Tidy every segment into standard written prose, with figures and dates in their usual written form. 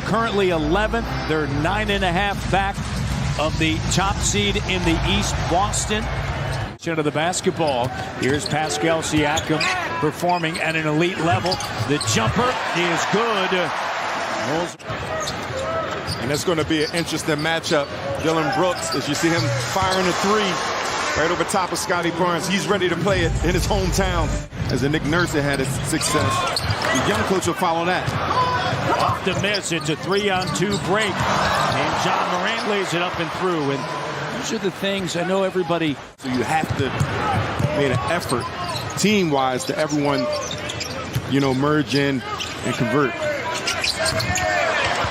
currently 11th. They're 9.5 back of the top seed in the East, Boston. Of the basketball. Here's Pascal Siakam performing at an elite level. The jumper is good. And it's going to be an interesting matchup. Dylan Brooks, as you see him firing a three right over top of Scotty Barnes. He's ready to play it in his hometown. As Nick Nurse had his success. The young coach will follow that. Off the miss. It's a 3-on-2 break. And John Morant lays it up and through. And these are the things I know everybody. So you have to make an effort team-wise to everyone, merge in and convert.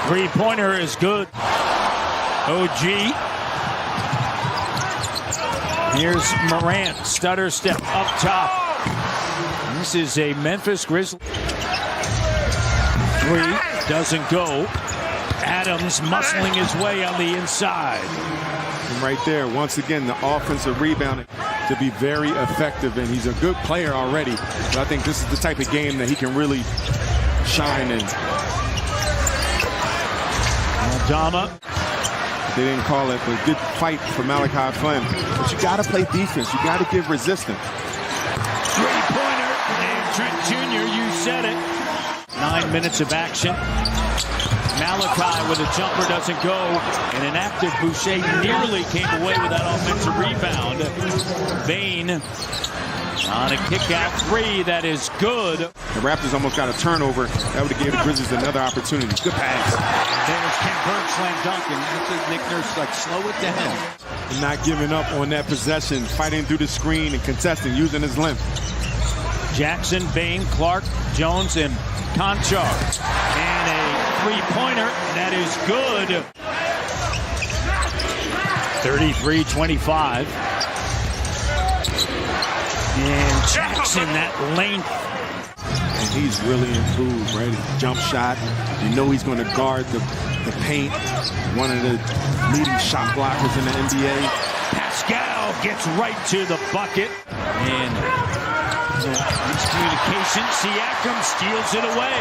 Three-pointer is good. OG. Here's Morant. Stutter step up top. This is a Memphis Grizzlies. Three doesn't go. Adams muscling his way on the inside. And right there, once again, the offensive rebounding to be very effective, and he's a good player already. But I think this is the type of game that he can really shine in. Aldama. They didn't call it, but a good fight for Malachi Flynn. But you got to play defense. You got to give resistance. Three-pointer, and Trent Jr., you said it. 9 minutes of action. Malachi with a jumper doesn't go, and an active Boucher nearly came away with that offensive rebound. Bain on a kick-out three that is good. The Raptors almost got a turnover. That would have given the Grizzlies another opportunity. Good pass. There's Ken Burke slam dunking. Nick Nurse like, slow it down. Not giving up on that possession, fighting through the screen and contesting, using his length. Jackson, Bain, Clark, Jones, and Conchar. And a three-pointer that is good. 33-25. And Jackson, that length. And he's really improved, right? His jump shot. You know he's going to guard the paint. One of the leading shot blockers in the NBA. Pascal gets right to the bucket. And miscommunication. Siakam steals it away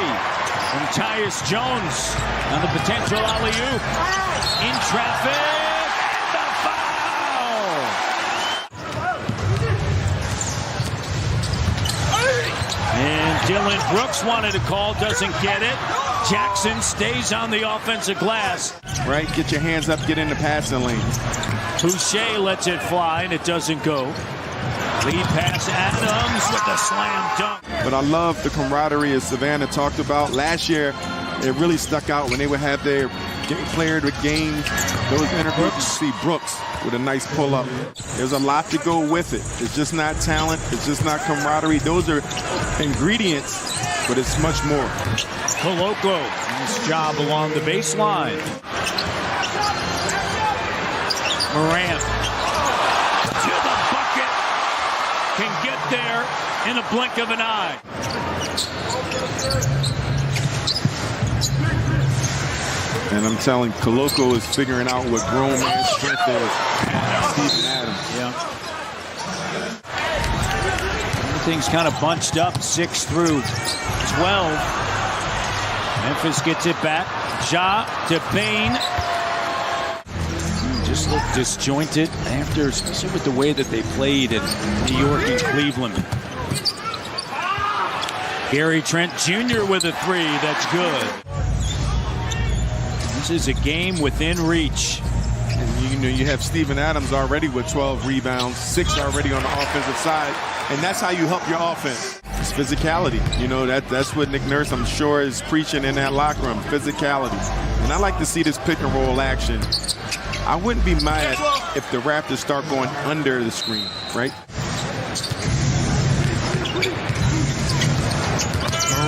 from Tyus Jones on the potential alley-oop. In traffic. And the foul. And Dylan Brooks wanted a call, doesn't get it. Jackson stays on the offensive glass. Right, get your hands up, get in the passing lane. Boucher lets it fly, and it doesn't go. Lead pass, Adams with the slam dunk. But I love the camaraderie as Savannah talked about. Last year, it really stuck out when they would have their player of the game. Those interviews, you see Brooks with a nice pull-up. There's a lot to go with it. It's just not talent. It's just not camaraderie. Those are ingredients, but it's much more. Koloko, nice job along the baseline. Morant to the bucket. Can get there in a blink of an eye. And I'm telling, Koloko is figuring out what grown man strength is. Steven Adams. Yeah. Everything's kind of bunched up, 6 through 12. Memphis gets it back. Ja to Bain. Just looked disjointed after, especially with the way that they played in New York and Cleveland. Gary Trent Jr. with a three. That's good. This is a game within reach. And you have Steven Adams already with 12 rebounds, 6 already on the offensive side, and that's how you help your offense. It's physicality. That's what Nick Nurse, I'm sure, is preaching in that locker room, physicality. And I like to see this pick and roll action. I wouldn't be mad if the Raptors start going under the screen, right?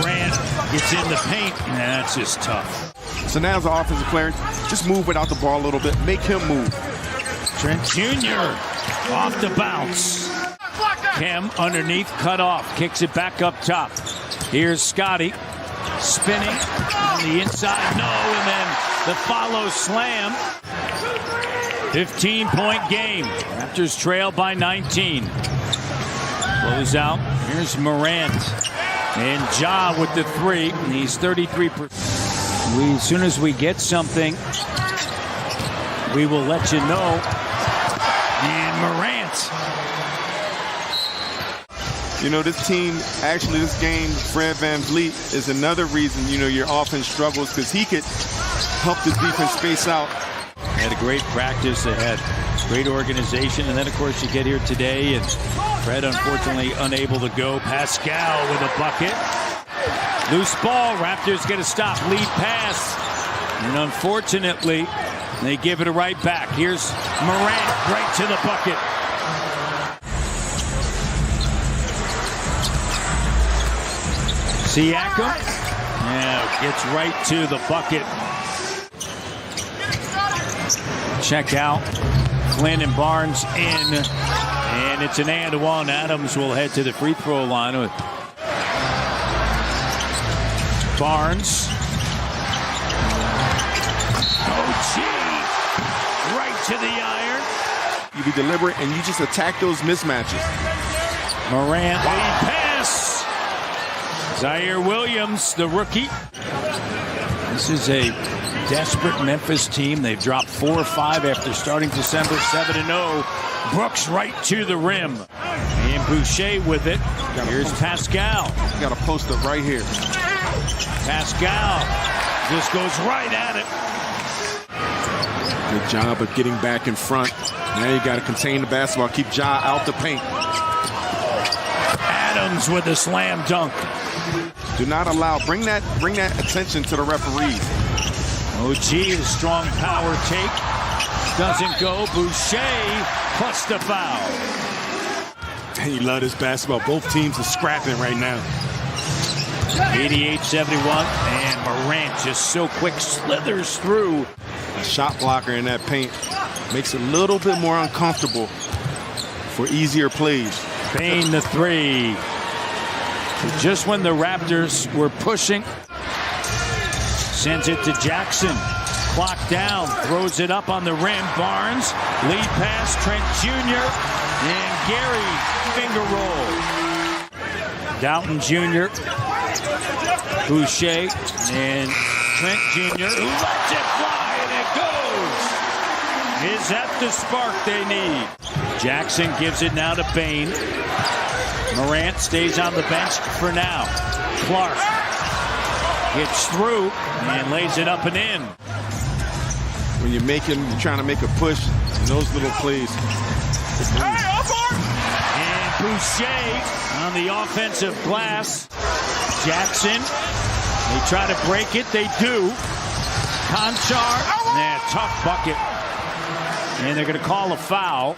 Morant gets in the paint. That's just tough. So now as an offensive player, just move without the ball a little bit. Make him move. Trent Jr. off the bounce. Kem underneath, cut off. Kicks it back up top. Here's Scotty. Spinning on the inside. No, and then the follow slam. 15-point game. Raptors trail by 19. Close out. Here's Morant. And Ja with the three. And he's 33%. As soon as we get something, we will let you know. And Morant. You know, this team, actually this game, Fred VanVleet is another reason, you know, your offense struggles, because he could help the defense space out. Had a great practice. They had great organization. And then, of course, you get here today, and Fred, unfortunately, unable to go. Pascal with a bucket. Loose ball. Raptors get a stop. Lead pass. And unfortunately, they give it right back. Here's Morant right to the bucket. Siakam. Yeah, gets right to the bucket. Check out. Flynn and Barnes in. And it's an and one. Adams will head to the free throw line with Barnes. Oh, gee. Right to the iron. You be deliberate and you just attack those mismatches. Morant, lead pass. Zaire Williams, the rookie. This is a desperate Memphis team. They've dropped 4 or 5 after starting December 7-0. Brooks right to the rim. And Boucher with it. Here's Pascal. You got to post it right here. Pascal just goes right at it. Good job of getting back in front. Now you got to contain the basketball, keep Ja out the paint. Adams with a slam dunk. Do not allow, bring that attention to the referees. OG, a strong power take. Doesn't go. Boucher plus the foul. And you love this basketball. Both teams are scrapping right now. 88-71, and Morant just so quick slithers through. A shot blocker in that paint makes it a little bit more uncomfortable for easier plays. Bain the three. Just when the Raptors were pushing, sends it to Jackson. Clock down, throws it up on the rim. Barnes, lead pass, Trent Jr. and Gary finger roll. Doughton Jr., Boucher, and Trent Jr. who lets it fly, and it goes. Is that the spark they need? Jackson gives it now to Bain. Morant stays on the bench for now. Clark gets through and lays it up and in. When you're trying to make a push in those little plays. And Boucher on the offensive glass. Jackson, they try to break it, they do. Conchar, tough bucket. And they're going to call a foul.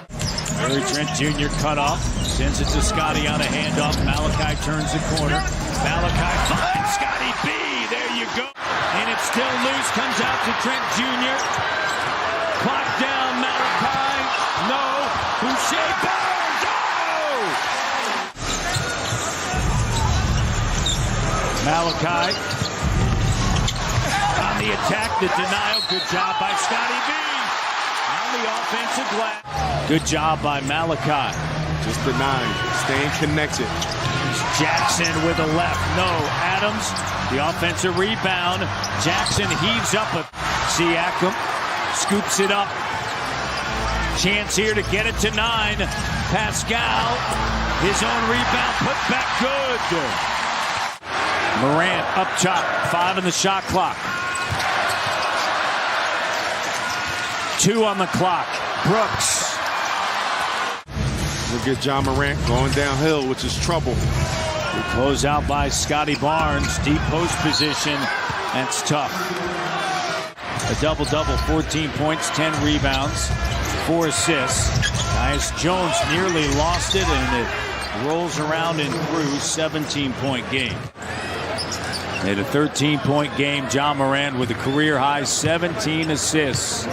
Gary Trent Jr. cut off. Sends it to Scotty on a handoff. Malachi turns the corner. Malachi finds Scotty B. There you go. And it's still loose. Comes out to Trent Jr. Clock down. Malachi. No. Boucher Barnes. Oh! Malachi. On the attack. The denial. Good job by Scotty B. On the offensive glass. Good job by Malachi. Just denying, staying connected. Jackson with a left. No. Adams, the offensive rebound. Jackson heaves up a Siakam. Scoops it up. Chance here to get it to 9. Pascal, his own rebound, put back good. Morant up top. 5 in the shot clock. 2 on the clock. Brooks. Look at John Morant going downhill, which is trouble. Close out by Scotty Barnes. Deep post position. That's tough. A double-double, 14 points, 10 rebounds, 4 assists. Tyus Jones nearly lost it, and it rolls around and through. 17-point game. They had a 13-point game. John Morant with a career-high 17 assists.